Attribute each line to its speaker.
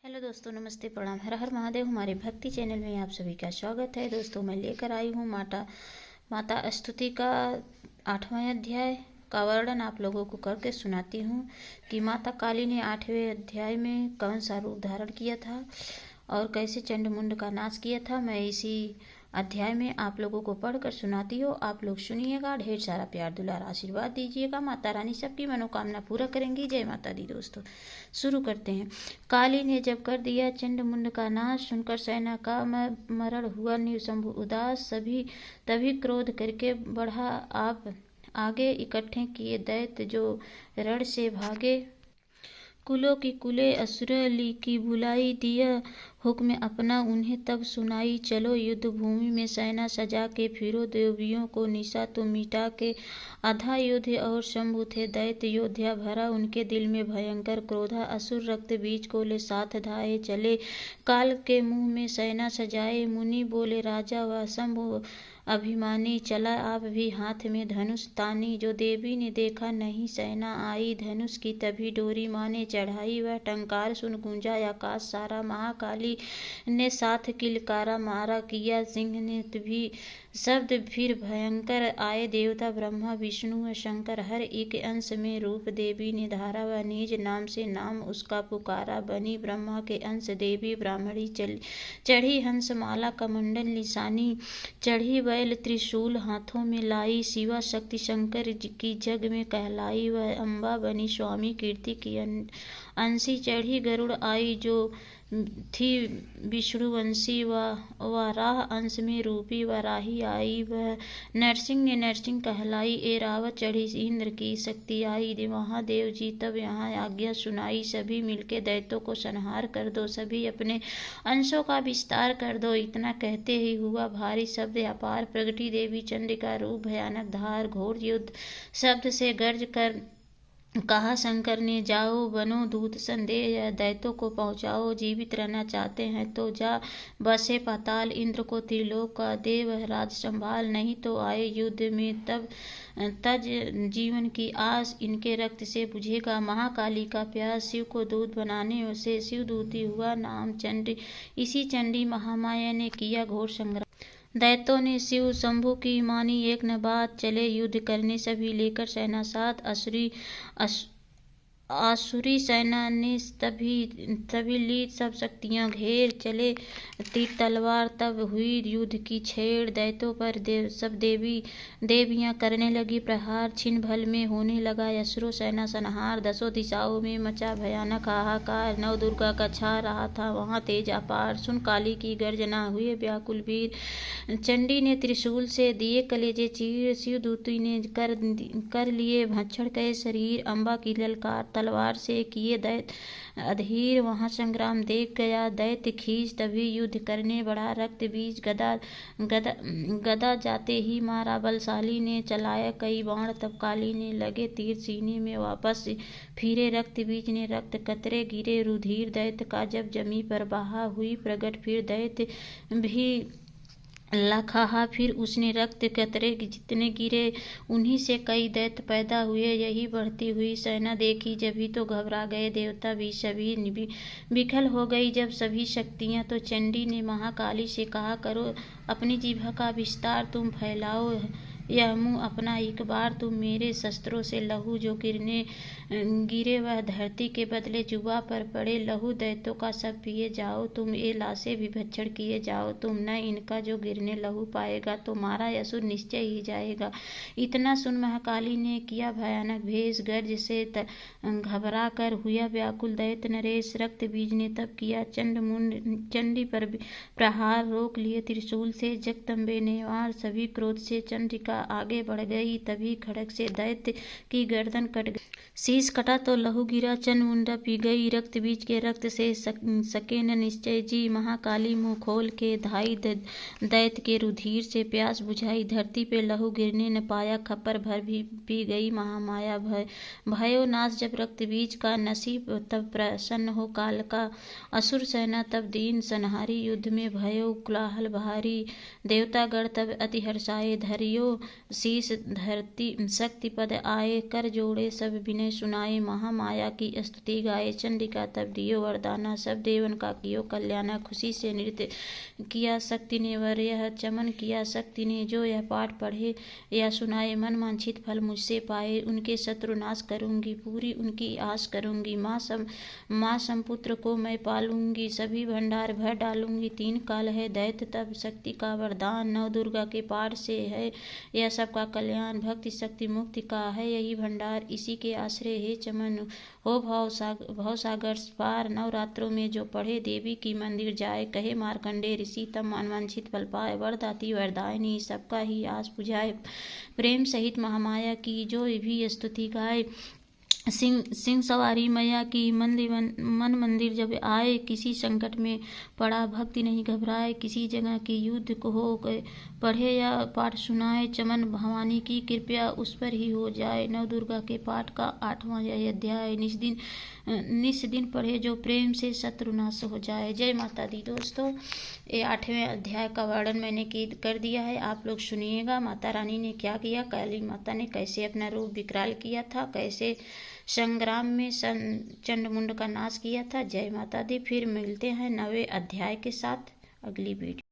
Speaker 1: Hello दोस्तों, नमस्ते, प्रणाम, हर हर महादेव। हमारे भक्ति चैनल में आप सभी का स्वागत है। दोस्तों, मैं लेकर आई हूँ माता स्तुति का 8वां अध्याय का वर्णन आप लोगों को करके सुनाती हूँ कि माता काली ने 8वें अध्याय में कौन सा रूप धारण किया था और कैसे चंड मुंड का नाश किया था। मैं इसी अध्याय में आप लोगों को पढ़कर सुनाती हूँ। आप लोग सुनिएगा, ढेर सारा प्यार दुलार आशीर्वाद दीजिएगा। माता रानी सबकी मनोकामना पूरा करेंगी। जय माता दी। दोस्तों, शुरू करते हैं। काली ने जब कर दिया चंड मुंड का नाश, सुनकर सेना का मरण हुआ निशंभु उदास। तभी क्रोध करके बढ़ा आप आगे, इकट्ठे किए दैत्य जो रण से भागे। कुलों की कुले असुरली की बुलाई, दिया हुक्म अपना उन्हें तब सुनाई। चलो युद्ध भूमि में सेना सजा के फिरो, देवियों को निशा तो मिटा के। आधा युद्ध और शंभु थे दैत्य योद्धा, भरा उनके दिल में भयंकर क्रोधा। असुर रक्त बीज को ले साथ धाये चले, काल के मुंह में सेना सजाए। मुनि बोले राजा व शंभु अभिमानी, चला आप भी हाथ में धनुष तानी। जो देवी ने देखा नहीं सेना आई, धनुष की तभी डोरी माने चढ़ाई। वह टंकार सुन गूंजा आकाश सारा, महाकाली ने साथ किलकारा मारा। किया सिंह ने भी शब्द फिर भयंकर आए, देवता ब्रह्मा विष्णु व शंकर हर एक अंश में रूप देवी ने धारा। व निज नाम से नाम उसका पुकारा, बनी ब्रह्मा के अंश देवी ब्राह्मणी। चढ़ी हंस माला कमंडल निशानी, चढ़ी बैल त्रिशूल हाथों में लाई। शिवा शक्ति शंकर की जग में कहलाई, वह अम्बा बनी स्वामी कीर्ति की अंशी। चढ़ी गरुड़ आई जो थी विष्णुवंशी, वाराह अंश में रूपी वराही आई। वह नरसिंह ने नरसिंह कहलाई, ए रावत चढ़ी इंद्र की शक्ति आई। महादेव जी तब यहाँ आज्ञा सुनाई, सभी मिलके दैत्यों को संहार कर दो, सभी अपने अंशों का विस्तार कर दो। इतना कहते ही हुआ भारी शब्द अपार, प्रगटी देवी चंडिका रूप भयानक धार। घोर युद्ध शब्द से गर्ज कर कहा शंकर ने, जाओ बनो दूत संदेह, दैत्यों को पहुँचाओ। जीवित रहना चाहते हैं तो जा बसे पाताल, इंद्र को त्रिलोक का देव राज संभाल। नहीं तो आए युद्ध में तब तज जीवन की आस, इनके रक्त से बुझेगा महाकाली का प्यास। शिव को दूत बनाने से शिवदूती हुआ नाम चंडी, इसी चंडी महामाया ने किया घोर संग्राम। दैत्यों ने शिव शंभु की मानी एक न बात, चले युद्ध करने सभी लेकर सेना साथ। आसुरी सेना ने तभी ली सब शक्तियां घेर, चले तीर तलवार तब हुई युद्ध की छेड़। दैत्यों पर सब देवियां करने लगी प्रहार, छिन भल में होने लगा असुरो सेना संहार। दसों दिशाओं में मचा भयानक हाहाकार, नव दुर्गा का छा रहा था वहां तेज अपार। सुन काली की गर्जना हुए व्याकुल वीर, चंडी ने त्रिशूल से दिए कलेजे चीर। शिवदूती ने कर लिए भक्षण के शरीर, अम्बा की ललकार तलवार से किए दैत्य अधीर। वहां संग्राम देख गया दैत्य खींच, तभी युद्ध करने बढ़ा रक्त बीज। गदा जाते ही मारा, बलशाली ने चलाया कई बाण। तब काली ने लगे तीर सीने में वापस फिरे, रक्त बीज ने रक्त कतरे गिरे। रुधिर दैत्य का जब जमी पर बहा, हुई प्रगट फिर दैत्य भी लखहा। फिर उसने रक्त कतरे जितने गिरे, उन्हीं से कई दैत्य पैदा हुए। यही बढ़ती हुई सेना देखी जभी तो घबरा गए देवता भी, सभी विकल हो गई जब सभी शक्तियां। तो चंडी ने महाकाली से कहा, करो अपनी जिह्वा का विस्तार, तुम फैलाओ यह मुँह अपना। एक बार तुम मेरे शस्त्रों से लहू जो गिरे वह धरती के बदले जुबा पर पड़े। लहू दैत्यों का सब पिए जाओ तुम, ये लाशें भी भक्षण किए जाओ तुम। न इनका जो गिरने लहू पाएगा तो मारा असुर निश्चय ही जाएगा। इतना सुन महाकाली ने किया भयानक भेष, गर्ज से घबरा कर हुआ व्याकुल दैत्य नरेश। रक्त बीज ने तब किया चंडी पर प्रहार, रोक लिए त्रिशूल से जगदम्बे ने वार। सभी क्रोध से चंडिका आगे बढ़ गई, तभी खड़ग से दैत्य की गर्दन कट गई। शीश कटा तो लहू गिरा, चंड मुंडा पी गई। रक्त बीज के रक्त से सके न निश्चय जी, महाकाली मुंह खोल के धाई दैत्य के रुधिर से प्यास बुझाई। धरती पे लहू गिरने न पाया, खप्पर भर भी पी गई महामाया। भयो नाश जब रक्त बीज का, नसीब तब प्रसन्न हो काल का। असुर सेना तब दीन संहारी, युद्ध में भयो कोलाहल भारी। देवतागण तब अति हर्षाए, धरियो शीश धरती शक्ति पद आए, कर जोड़े सब विनय सुनाए, महामाया की स्तुति गाए, चंडिका तब दियो वरदाना, सब देवन का कियो कल्याणा, खुशी से नृत्य किया शक्ति ने, वर यह चमन किया शक्ति ने, जो यह पाठ पढ़े या सुनाए, मन वांछित फल मुझसे पाए, उनके शत्रु नाश करूंगी, पूरी उनकी आस करूंगी, माँ समपुत्र को मैं पालूंगी, सभी भंडार भर डालूंगी, 3 काल है दैत्य तब शक्ति का वरदान, 9 दुर्गा के पाठ से है यह सबका कल्याण, भक्ति शक्ति मुक्ति का है यही भंडार, इसी के आश्रय हे चमन हो भव सागर पार, नवरात्रों में जो पढ़े देवी की मंदिर जाए, कहे मार्कंडे ऋषि तब मनवांछित फल पाए, वरदाती वरदायिनी सबका ही आस बुझाए, प्रेम सहित महामाया की जो भी स्तुति गाए, सिंह सवारी मैया की मन मंदिर जब आए, किसी संकट में पड़ा भक्ति नहीं घबराए, किसी जगह की युद्ध को हो गए पढ़े या पाठ सुनाए, चमन भवानी की कृपया उस पर ही हो जाए, नव दुर्गा के पाठ का 8वां यह अध्याय, निस दिन पढ़े जो प्रेम से शत्रुनाश हो जाए। जय माता दी। दोस्तों, ये 8वें अध्याय का वर्णन मैंने कर दिया है, आप लोग सुनिएगा। माता रानी ने क्या किया, काली माता ने कैसे अपना रूप विकराल किया था, कैसे संग्राम में चंडमुंड का नाश किया था। जय माता दी। फिर मिलते हैं 9वें अध्याय के साथ अगली वीडियो।